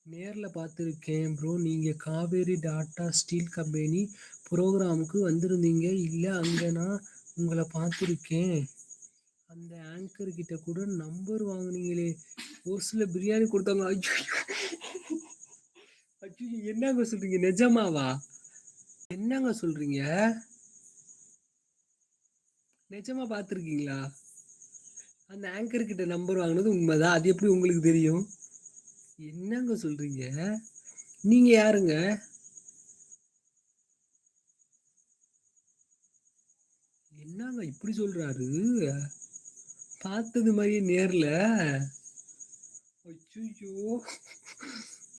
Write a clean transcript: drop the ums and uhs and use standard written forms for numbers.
நேர்ல பார்த்துருக்கேன் ப்ரோ. நீங்க காவேரி டாட்டா ஸ்டீல் கம்பெனி புரோகிராமுக்கு வந்திருந்தீங்க இல்ல? அங்க நான் உங்கள பார்த்துருக்கேன். அந்த ஆங்கர் கிட்ட கூட நம்பர் வாங்குனீங்களே! ஓசில பிரியாணி குடுத்தாங்க. ஐய்யய்யோ! ஐய்யய்யோ! என்னங்க சொல்றீங்க? நெஜமாவா? என்னங்க சொல்றீங்க? நெஜமா பார்த்துருக்கீங்களா? அந்த ஆங்கர் கிட்ட நம்பர் வாங்குனது உண்மதான். அது எப்படி உங்களுக்கு தெரியும்? என்னங்க சொல்றீங்க? நீங்க யாருங்க? என்னங்க இப்படி சொல்றாரு? பார்த்தது மாரியே நேர்ல. அய்யய்யோ!